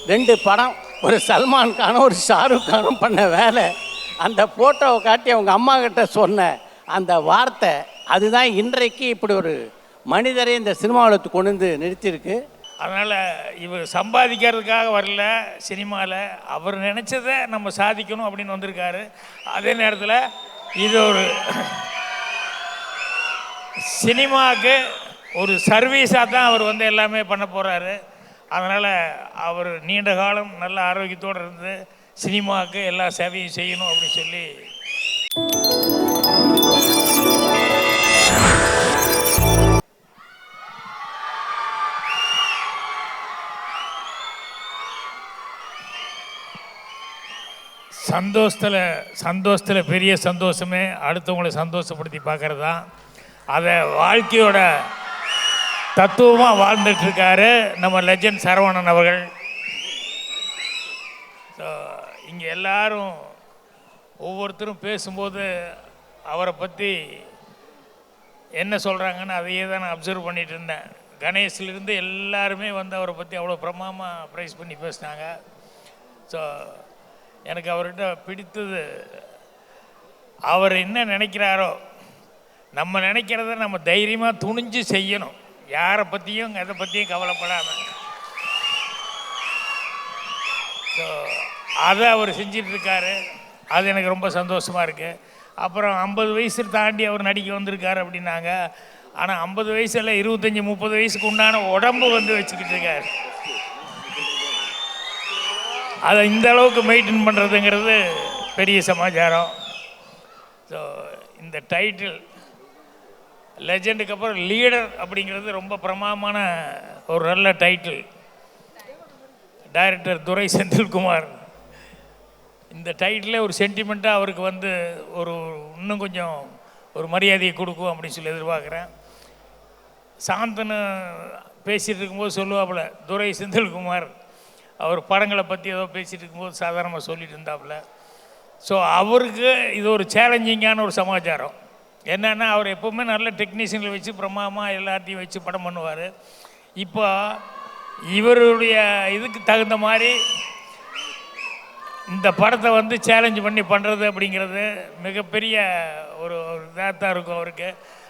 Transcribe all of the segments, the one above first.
2 படம், ஒரு சல்மான் கானும் ஒரு ஷாருக் கானும் பண்ண வேலை. அந்த ஃபோட்டோவை காட்டி அவங்க அம்மா கிட்ட சொன்ன அந்த வார்த்தை அதுதான் இன்றைக்கு இப்படி ஒரு மனிதரை இந்த சினிமாவில் கொண்டு வந்து நிறுத்தியிருக்கு. அதனால் இவர் சம்பாதிக்கிறதுக்காக வரல சினிமாவில், அவர் நினச்சதை நம்ம சாதிக்கணும் அப்படின்னு வந்திருக்காரு. அதே நேரத்தில் இது ஒரு சினிமாவுக்கு ஒரு சர்வீஸாக தான் அவர் வந்து எல்லாமே பண்ண போகிறாரு. அதனால் அவர் நீண்ட காலம் நல்ல ஆரோக்கியத்தோடு இருந்து சினிமாவுக்கு எல்லா சேவையும் செய்யணும் அப்படின்னு சொல்லி சந்தோஷத்தில் பெரிய சந்தோஷமே அடுத்தவங்களை சந்தோஷப்படுத்தி பார்க்கறது தான். அதை வாழ்க்கையோட தத்துவமாக வாழ்ந்துட்டுருக்காரு நம்ம லெஜண்ட் சரவணன் அவர்கள். ஸோ இங்கே எல்லாரும் ஒவ்வொருத்தரும் பேசும்போது அவரை பற்றி என்ன சொல்கிறாங்கன்னு அதையே தான் நான் அப்சர்வ் பண்ணிகிட்டு இருந்தேன். கணேஷ்லேருந்து எல்லாருமே வந்து அவரை பற்றி அவ்வளோ பிரமாதமாக ப்ரைஸ் பண்ணி பேசினாங்க. ஸோ எனக்கு அவர்கிட்ட பிடித்தது அவர் என்ன நினைக்கிறாரோ நம்ம நினைக்கிறத நம்ம தைரியமாக துணிஞ்சு செய்யணும், யாரை பற்றியும் எதை பற்றியும் கவலைப்படாமல். ஸோ அதை அவர் செஞ்சிட்ருக்காரு, அது எனக்கு ரொம்ப சந்தோஷமாக இருக்குது. அப்புறம் 50 வயசு தாண்டி அவர் நடிக்க வந்திருக்காரு அப்படின்னாங்க. ஆனால் 50 வயசில் 25-30 வயசுக்கு உண்டான உடம்பு வந்து வச்சுக்கிட்டு இருக்காரு. அதை இந்த அளவுக்கு மெயின்டைன் பண்ணுறதுங்கிறது பெரிய சமாச்சாரம். ஸோ இந்த டைட்டில் லெஜண்டுக்கு அப்புறம் லீடர் அப்படிங்கிறது ரொம்ப பிரமாதமான ஒரு நல்ல டைட்டில். டைரக்டர் துரை செந்தில்குமார் இந்த டைட்டிலே ஒரு சென்டிமெண்ட்டாக அவருக்கு வந்து ஒரு இன்னும் கொஞ்சம் ஒரு மரியாதையை கொடுக்கும் அப்படின்னு சொல்லி எதிர்பார்க்குறேன். சாந்தனு பேசிகிட்டு இருக்கும்போது சொல்லுவாப்புல, துரை செந்தில்குமார் அவர் படங்களை பற்றி ஏதோ பேசிகிட்டு இருக்கும்போது சாதாரணமாக சொல்லிட்டு இருந்தாப்புல. ஸோ அவருக்கு இது ஒரு சேலஞ்சிங்கான ஒரு சமாச்சாரம். என்னென்னா அவர் எப்போவுமே நல்ல டெக்னீஷியனை வச்சு பிரமாதமாக எல்லாத்தையும் வச்சு படம் பண்ணுவார். இப்போ இவருடைய இதுக்கு தகுந்த மாதிரி இந்த படத்தை வந்து சேலஞ்சு பண்ணி பண்ணுறது அப்படிங்கிறது மிகப்பெரிய ஒரு இதாக தான் இருக்கும் அவருக்கு.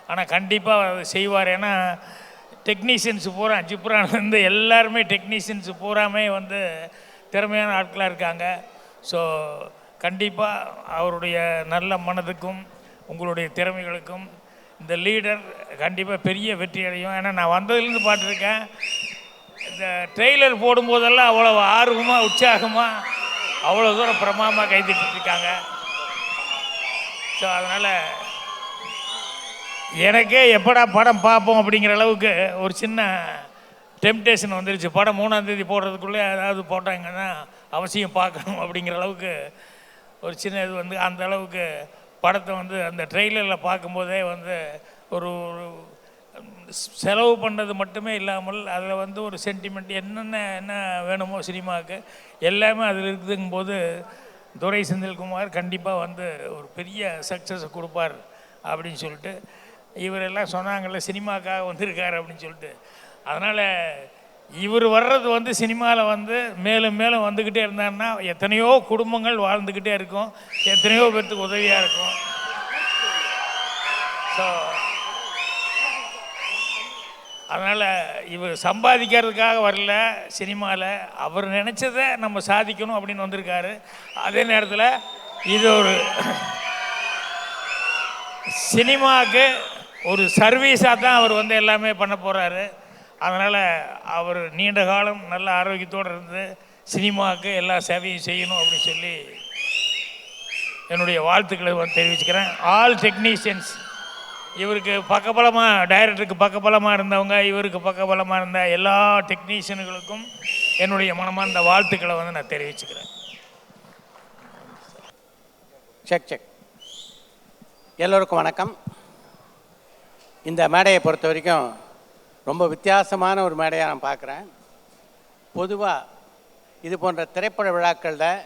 ஆனால் கண்டிப்பாக அதை செய்வார். ஏன்னா டெக்னீஷியன்ஸு பூரா ஜிப்ரான்லேருந்து எல்லாருமே டெக்னீஷியன்ஸு பூராமே வந்து திறமையான ஆட்களாக இருக்காங்க. ஸோ கண்டிப்பாக அவருடைய நல்ல மனதுக்கும் உங்களுடைய திறமைகளுக்கும் இந்த லீடர் கண்டிப்பாக பெரிய வெற்றி அடையும். ஏன்னா நான் வந்ததுலேருந்து பார்த்துருக்கேன், இந்த ட்ரெய்லர் போடும்போதெல்லாம் அவ்வளோ ஆர்வமாக உற்சாகமாக அவ்வளோ தூரம் பிரமாதமாக கைதிட்டுருக்காங்க. ஸோ அதனால் எனக்கே எப்படா படம் பார்ப்போம் அப்படிங்கிற அளவுக்கு ஒரு சின்ன டெம்டேஷன் வந்துருச்சு. படம் 3ஆம் தேதி போடுறதுக்குள்ளே ஏதாவது போட்டாங்கன்னா அவசியம் பார்க்கணும் அப்படிங்கிற அளவுக்கு ஒரு சின்ன இது வந்து அந்த அளவுக்கு படத்தை வந்து அந்த ட்ரெய்லரில் பார்க்கும்போதே வந்து ஒரு செலவு பண்ணது மட்டுமே இல்லாமல் அதில் வந்து ஒரு சென்டிமெண்ட் என்ன வேணுமோ சினிமாவுக்கு எல்லாமே அதில் இருக்குதுங்கும்போது துரை செந்தில்குமார் கண்டிப்பாக வந்து ஒரு பெரிய சக்ஸஸை கொடுப்பார் அப்படின்னு சொல்லிட்டு இவரெல்லாம் சொன்னாங்கள்ல சினிமாக்காக வந்திருக்கார் அப்படின்னு சொல்லிட்டு. அதனால் இவர் வர்றது வந்து சினிமாவில் வந்து மேலும் மேலும் வந்துக்கிட்டே இருந்தாருன்னா எத்தனையோ குடும்பங்கள் வாழ்ந்துக்கிட்டே இருக்கும், எத்தனையோ பேர்த்துக்கு உதவியாக இருக்கும். ஸோ அதனால் இவர் சம்பாதிக்கிறதுக்காக வரல சினிமாவில், அவர் நினச்சதை நம்ம சாதிக்கணும் அப்படின்னு வந்திருக்காரு. அதே நேரத்தில் இது ஒரு சினிமாவுக்கு ஒரு சர்வீஸாக தான் அவர் வந்து எல்லாமே பண்ண போகிறாரு. அதனால் அவர் நீண்ட காலம் நல்ல ஆரோக்கியத்தோடு இருந்து சினிமாவுக்கு எல்லா சேவையும் செய்யணும் அப்படின்னு சொல்லி என்னுடைய வாழ்த்துக்களை வந்து தெரிவிச்சுக்கிறேன். ஆல் டெக்னீஷியன்ஸ், இவருக்கு பக்கபலமாக டைரக்டருக்கு பக்கபலமாக இருந்தவங்க, இவருக்கு பக்கபலமாக இருந்த எல்லா டெக்னீஷியன்களுக்கும் என்னுடைய மனமார்ந்த வாழ்த்துக்களை வந்து நான் தெரிவிச்சுக்கிறேன். செக் எல்லோருக்கும் வணக்கம். இந்த மேடையை பொறுத்த வரைக்கும் ரொம்ப வித்தியாசமான ஒரு மேடையாக நான் பார்க்குறேன். பொதுவாக இது போன்ற திரைப்பட விழாக்களில்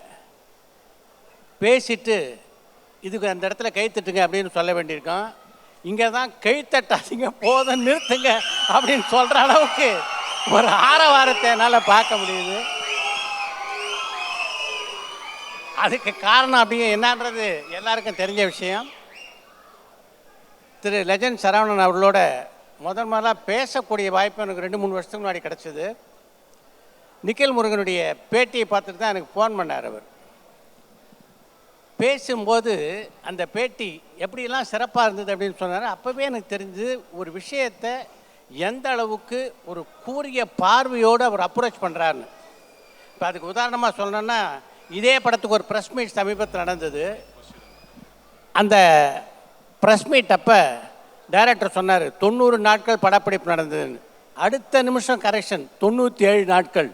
பேசிட்டு இதுக்கு அந்த இடத்துல கைத்தட்டுங்க அப்படின்னு சொல்ல வேண்டியிருக்கோம். இங்கே தான் கைத்தட்டாதீங்க, போதும் நிறுத்துங்க அப்படின்னு சொல்கிற அளவுக்கு ஒரு ஆரவாரத்தை என்னால் பார்க்க முடியுது. அதுக்கு காரணம் அப்படிங்க என்னன்றது எல்லாருக்கும் தெரிஞ்ச விஷயம். திரு லெஜண்ட் சரவணன் அவர்களோட முதலாக பேசக்கூடிய வாய்ப்பு எனக்கு 2-3 வருஷத்துக்கு முன்னாடி கிடச்சிது. நிக்கில் முருகனுடைய பேட்டியை பார்த்துட்டு தான் எனக்கு ஃபோன் பண்ணார். அவர் பேசும்போது அந்த பேட்டி எப்படியெல்லாம் சிறப்பாக இருந்தது அப்படின்னு சொன்னார். அப்போவே எனக்கு தெரிஞ்சு ஒரு விஷயத்தை எந்த அளவுக்கு ஒரு கூரிய பார்வையோடு அவர் அப்ரோச் பண்ணுறாருன்னு. இப்போ அதுக்கு உதாரணமாக சொல்லணுன்னா, இதே படத்துக்கு ஒரு ப்ரெஸ் மீட் சமீபத்தில் நடந்தது. அந்த ப்ரெஸ் மீட் அப்போ டைரக்டர் சொன்னார் 90 நாட்கள் படப்பிடிப்பு நடந்ததுன்னு. அடுத்த நிமிஷம் கரெக்ஷன் 97 நாட்கள்.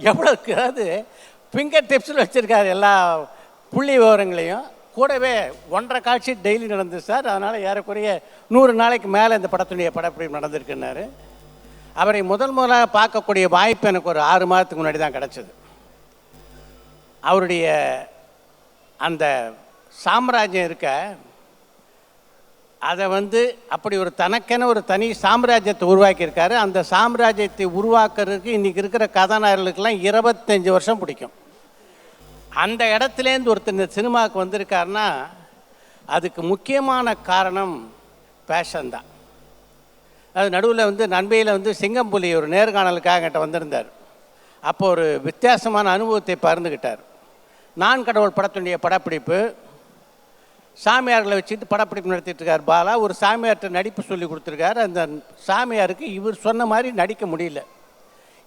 எவ்வளோக்கு அதாவது ஃபிங்கர் டிப்ஸில் வச்சுருக்காரு எல்லா புள்ளி விவரங்களையும். கூடவே 1.5 காட்சி டெய்லி நடந்தது சார். அதனால் ஏறக்குறைய 100 நாளைக்கு மேலே இந்த படத்துடைய படப்பிடிப்பு நடந்திருக்குன்னாரு. அவரை முதலாக பார்க்கக்கூடிய வாய்ப்பு எனக்கு ஒரு 6 மாதத்துக்கு முன்னாடி தான் கிடச்சிது. அவருடைய அந்த சாம்ராஜ்யம் இருக்க அதை அப்படி ஒரு தனக்கென ஒரு தனி சாம்ராஜ்யத்தை உருவாக்கியிருக்காரு. அந்த சாம்ராஜ்யத்தை உருவாக்குறதுக்கு இன்றைக்கி இருக்கிற கதாநாயகர்களுக்கெல்லாம் 25 வருஷம் பிடிக்கும். அந்த இடத்துலேருந்து ஒருத்தர் இந்த சினிமாவுக்கு வந்திருக்காருன்னா அதுக்கு முக்கியமான காரணம் பேஷன் தான். அது நடுவில் நண்பையில் சிங்கம்புலி ஒரு நேர்காணலுக்காக என்கிட்ட வந்திருந்தார். அப்போ ஒரு வித்தியாசமான அனுபவத்தை பகிர்ந்துக்கிட்டார். நான் கடவுள் படத்துடைய படப்பிடிப்பு, சாமியார்களை வச்சுட்டு படப்பிடிப்பு நடத்திட்டு இருக்கார் பாலா. ஒரு சாமியார்கிட்ட நடிப்பு சொல்லி கொடுத்துருக்காரு. அந்த சாமியாருக்கு இவர் சொன்ன மாதிரி நடிக்க முடியல.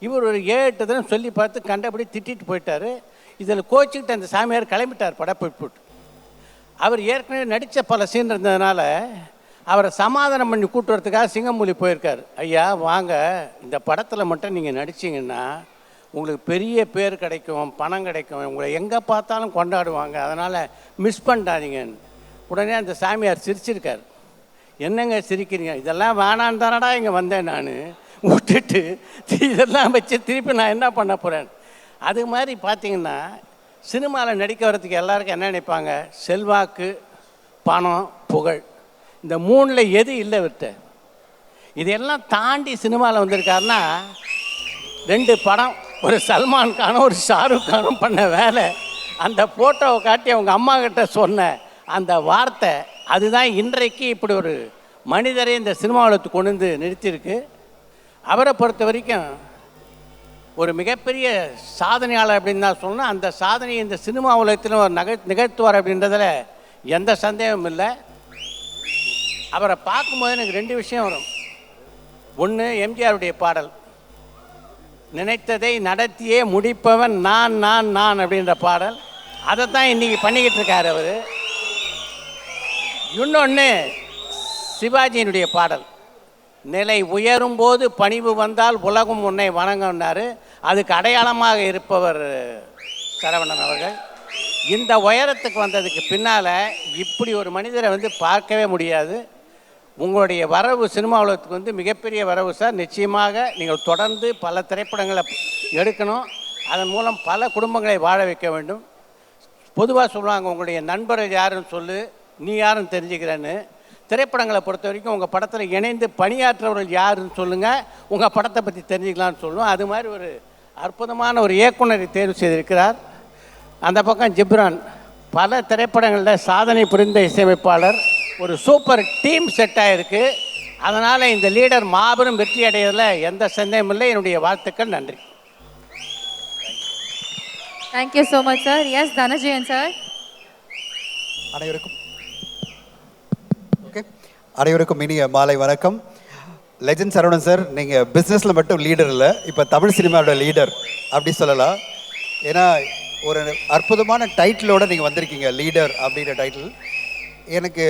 இவர் ஒரு 7-8 தினம் சொல்லி பார்த்து கண்டபடி திட்டிட்டு போயிட்டார். இதில் கோச்சிக்கிட்டு அந்த சாமியார் கிளம்பிட்டார் படப்பிடிப்பு. அவர் ஏற்கனவே நடித்த பல சீன் இருந்ததுனால அவரை சமாதானம் பண்ணி கூட்டு வரதுக்காக சிங்கம்புலி போயிருக்கார். ஐயா வாங்க, இந்த படத்தில் மட்டும் நீங்கள் நடிச்சிங்கன்னா உங்களுக்கு பெரிய பேர் கிடைக்கும், பணம் கிடைக்கும், உங்களை எங்கே பார்த்தாலும் கொண்டாடுவாங்க, அதனால் மிஸ் பண்ணிட்டாதீங்கன்னு. உடனே அந்த சாமியார் சிரிச்சிருக்கார். என்னங்க சிரிக்கிறீங்க? இதெல்லாம் வேணான்னு தானடா இங்கே வந்தேன் நான், விட்டுட்டு இதெல்லாம் வச்சு திருப்பி நான் என்ன பண்ண போகிறேன். அது மாதிரி பார்த்திங்கன்னா சினிமாவில் நடிக்க வர்றதுக்கு எல்லாருக்கும் என்ன நினைப்பாங்க? செல்வாக்கு, பணம், புகழ். இந்த 3ல் எது இல்லை விட்ட. இதெல்லாம் தாண்டி சினிமாவில் வந்திருக்காருன்னா 2 படம், ஒரு சல்மான் கானும் ஒரு ஷாருக் கானும் பண்ண வேலை. அந்த ஃபோட்டோவை காட்டி அவங்க அம்மா கிட்ட சொன்ன அந்த வார்த்தை அதுதான் இன்றைக்கு இப்படி ஒரு மனிதரை இந்த சினிமா உலகத்துக்கு கொண்டு வந்து நிறுத்தியிருக்கு. அவரை பொறுத்த வரைக்கும் ஒரு மிகப்பெரிய சாதனையாளர் அப்படின்னு தான் சொல்லணும். அந்த சாதனையை இந்த சினிமா உலகத்தில் ஒரு நிகழ்த்துவார் அப்படின்றதில் எந்த சந்தேகமும் இல்லை. அவரை பார்க்கும்போது எனக்கு 2 விஷயம் வரும். ஒன்று, எம்ஜிஆருடைய பாடல், நினைத்ததை நடத்தியே முடிப்பவன் நான் நான் நான் அப்படின்ற பாடல். அதை தான் இன்றைக்கி பண்ணிக்கிட்டு இருக்கார் அவர். இன்னொன்று சிவாஜியினுடைய பாடல், நிலை உயரும் போது பணிவு வந்தால் உலகம் உன்னை வணங்கினார். அதுக்கு அடையாளமாக இருப்பவர் சரவணன் அவர்கள். இந்த உயரத்துக்கு வந்ததுக்கு பின்னால் இப்படி ஒரு மனிதரை பார்க்கவே முடியாது. உங்களுடைய வரவு சினிமா உலகத்துக்கு மிகப்பெரிய வரவு சார். நிச்சயமாக நீங்கள் தொடர்ந்து பல திரைப்படங்களை எடுக்கணும். அதன் மூலம் பல குடும்பங்களை வாழ வைக்க வேண்டும். பொதுவாக சொல்லுவாங்க, உங்களுடைய நண்பர்கள் யாருன்னு சொல்லு, நீ யாருன்னு தெரிஞ்சுக்கிறேன்னு. திரைப்படங்களை பொறுத்த வரைக்கும் உங்கள் படத்தில் இணைந்து பணியாற்றவர்கள் யாருன்னு சொல்லுங்கள், உங்கள் படத்தை பற்றி தெரிஞ்சுக்கலான்னு சொல்லுவோம். அது மாதிரி ஒரு அற்புதமான ஒரு இயக்குனரை தேர்வு செய்திருக்கிறார். அந்த பக்கம் ஜிப்ரான் பல திரைப்படங்களில் சாதனை புரிந்த இசையமைப்பாளர். ஒரு சூப்பர் டீம் செட் ஆகிருக்கு. அதனால் இந்த லீடர் மாபெரும் வெற்றி அடைவதில் எந்த சந்தேகமும் இல்லை. என்னுடைய வாழ்த்துக்கள். நன்றி. Thank you so much sir. Yes Dhananjayan sir. அனைவருக்கும் இனிய மாலை வணக்கம். லெஜண்ட் சரவணன் சார், நீங்கள் பிஸ்னஸில் மட்டும் லீடர் இல்லை, இப்போ தமிழ் சினிமாவோட லீடர் அப்படி சொல்லலாம். ஏன்னா ஒரு அற்புதமான டைட்டிலோடு நீங்கள் வந்திருக்கீங்க, லீடர் அப்படின்ற டைட்டில். எனக்கு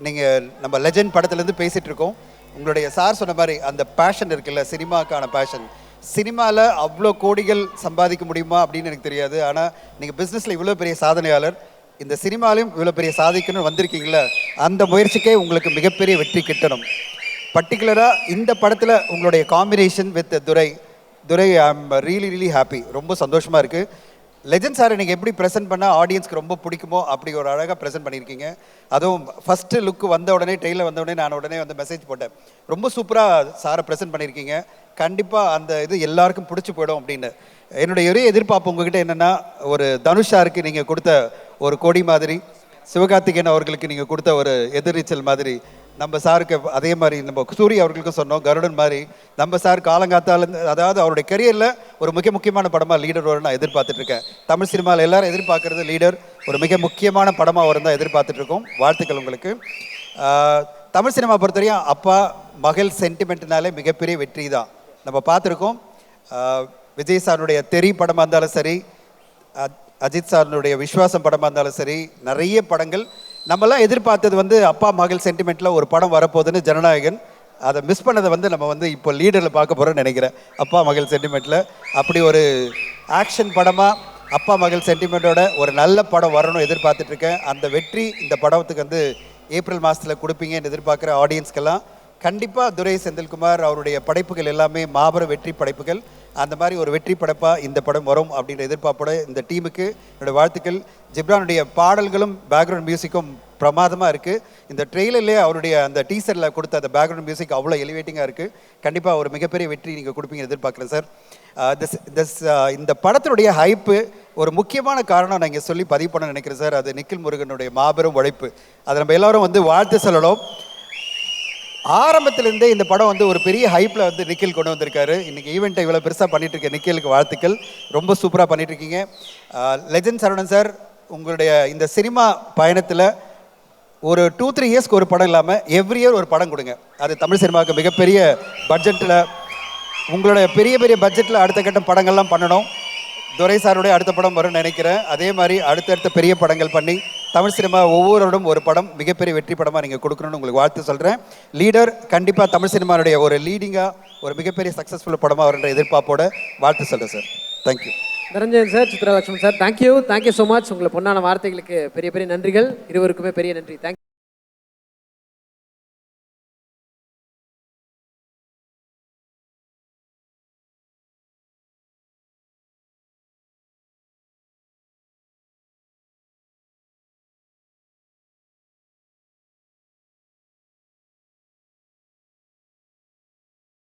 நீங்கள் நம்ம லெஜண்ட் படத்துலேருந்து பேசிகிட்டு இருக்கோம். உங்களுடைய சார் சொன்ன மாதிரி அந்த பேஷன் இருக்குல்ல, சினிமாக்கான பேஷன். சினிமாவில் அவ்வளோ கோடிகள் சம்பாதிக்க முடியுமா அப்படின்னு எனக்கு தெரியாது. ஆனால் நீங்கள் பிஸ்னஸில் இவ்வளோ பெரிய சாதனையாளர், இந்த சினிமாலையும் இவ்வளோ பெரிய சாதிக்கணும்னு வந்திருக்கீங்களா, அந்த முயற்சிக்கே உங்களுக்கு மிகப்பெரிய வெற்றி கிட்டணும். பர்டிகுலராக இந்த படத்தில் உங்களுடைய combination with Durai I am really happy. ரொம்ப சந்தோஷமாக இருக்குது. லெஜண்ட் சாரை நீங்கள் எப்படி ப்ரெசென்ட் பண்ணால் ஆடியன்ஸ்க்கு ரொம்ப பிடிக்குமோ அப்படி ஒரு அழகாக ப்ரெசென்ட் பண்ணியிருக்கீங்க. அதுவும் ஃபஸ்ட்டு லுக் வந்த உடனே ட்ரெயிலில் வந்த உடனே நான் உடனே வந்து மெசேஜ் போட்டேன், ரொம்ப சூப்பராக சாரை ப்ரெசென்ட் பண்ணியிருக்கீங்க, கண்டிப்பாக அந்த இது எல்லாருக்கும் பிடிச்சி போயிடும் அப்படின்னு. என்னுடைய ஒரே எதிர்பார்ப்பு உங்ககிட்ட என்னென்னா, ஒரு தனுஷாருக்கு நீங்கள் கொடுத்த ஒரு கொடி மாதிரி, சிவகார்த்திகேயன் அவர்களுக்கு நீங்கள் கொடுத்த ஒரு எதிர்நீச்சல் மாதிரி, நம்ம சாருக்கு அதே மாதிரி நம்ம சூரிய அவர்களுக்கும் சொன்னோம், கருடன் மாதிரி நம்ம சார் காலங்காத்தாலேருந்து, அதாவது அவருடைய கரியரில் ஒரு மிக முக்கியமான படமாக லீடர் வரும் நான் எதிர்பார்த்துட்ருக்கேன். தமிழ் சினிமாவில் எல்லாரும் எதிர்பார்க்குறது லீடர் ஒரு மிக முக்கியமான படமாக வரும் தான் எதிர்பார்த்துட்ருக்கோம். வாழ்த்துக்கள் உங்களுக்கு. தமிழ் சினிமா பொறுத்தவரையும் அப்பா மகள் சென்டிமெண்ட்னாலே மிகப்பெரிய வெற்றி தான் நம்ம பார்த்துருக்கோம். விஜய் சாருடைய தெரி படமாக இருந்தாலும் சரி, அஜித் சாருடைய விஸ்வாசம் படமாக இருந்தாலும் சரி, நிறைய படங்கள் நம்மலாம் எதிர்பார்த்தது வந்து அப்பா மகள் சென்டிமெண்ட்டில் ஒரு படம் வரப்போகுதுன்னு ஜனநாயகன். அதை மிஸ் பண்ணதை வந்து நம்ம வந்து இப்போ லீடரில் பார்க்க போகிறோன்னு நினைக்கிறேன். அப்பா மகள் சென்டிமெண்ட்டில் அப்படி ஒரு ஆக்ஷன் படமாக அப்பா மகள் சென்டிமெண்ட்டோட ஒரு நல்ல படம் வரணும்னு எதிர்பார்த்துட்ருக்கேன். அந்த வெற்றி இந்த படத்துக்கு வந்து ஏப்ரல் மாதத்தில் கொடுப்பீங்கன்னு எதிர்பார்க்குற ஆடியன்ஸ்க்கெல்லாம் கண்டிப்பாக துரை செந்தில்குமார் அவருடைய படைப்புகள் எல்லாமே மாபெரும் வெற்றி படைப்புகள். அந்த மாதிரி ஒரு வெற்றி படைப்பாக இந்த படம் வரும் அப்படின்ற எதிர்பார்ப்போட இந்த டீமுக்கு என்னோடய வாழ்த்துக்கள். ஜிப்ரானுடைய பாடல்களும் பேக்ரவுண்ட் மியூசிக்கும் பிரமாதமாக இருக்குது. இந்த ட்ரெய்லர்லேயே அவருடைய அந்த டீசரில் கொடுத்த அந்த பேக்ரவுண்ட் மியூசிக் அவ்வளோ எலிவேட்டிங்காக இருக்குது. கண்டிப்பாக ஒரு மிகப்பெரிய வெற்றி நீங்கள் கொடுப்பீங்கன்னு எதிர்பார்க்குறேன் சார். இந்த படத்தினுடைய ஹைப்பு ஒரு முக்கியமான காரணம் நான் இங்கே சொல்லி பதிவு பண்ண நினைக்கிறேன் சார். அது நிக்கில் முருகனுடைய மாபெரும் உழைப்பு. அதை நம்ம எல்லோரும் வந்து வாழ்த்து சொல்லணும். ஆரம்பத்திலேருந்தே இந்த படம் வந்து ஒரு பெரிய ஹைப்பில் வந்து நிக்கில் கொண்டு வந்திருக்காரு. இன்றைக்கி ஈவெண்ட்டை இவ்வளோ பெருசாக பண்ணிகிட்டு இருக்க நிக்கிலுக்கு வாழ்த்துக்கள். ரொம்ப சூப்பராக பண்ணிகிட்ருக்கீங்க. லெஜண்ட் சரவணன் சார், உங்களுடைய இந்த சினிமா பயணத்தில் ஒரு 2-3 இயர்ஸ்க்கு ஒரு படம் இல்லாமல் எவ்ரி இயர் ஒரு படம் கொடுங்க. அது தமிழ் சினிமாவுக்கு மிகப்பெரிய பட்ஜெட்டில், உங்களுடைய பெரிய பெரிய பட்ஜெட்டில் அடுத்த கட்ட படங்கள்லாம் பண்ணணும். துரை சாருடைய அடுத்த படம் வரும்னு நினைக்கிறேன். அதே மாதிரி அடுத்தடுத்த பெரிய படங்கள் பண்ணி தமிழ் சினிமா ஒவ்வொருவரும் ஒரு படம் மிகப்பெரிய வெற்றி படமாக நீங்கள் கொடுக்கணும்னு உங்களுக்கு வாழ்த்து சொல்கிறேன். லீடர் கண்டிப்பாக தமிழ் சினிமாவுடைய ஒரு லீடிங்காக ஒரு மிகப்பெரிய சக்ஸஸ்ஃபுல் படமாக வருன்ற எதிர்பார்ப்போட வாழ்த்து சொல்கிறேன் sir. Thank you. Dhananjayan sir, Chitra Lakshman sir, thank you so much. உங்களை பொன்னான வார்த்தைகளுக்கு பெரிய பெரிய நன்றிகள். இருவருக்குமே பெரிய நன்றி. தேங்க்யூ.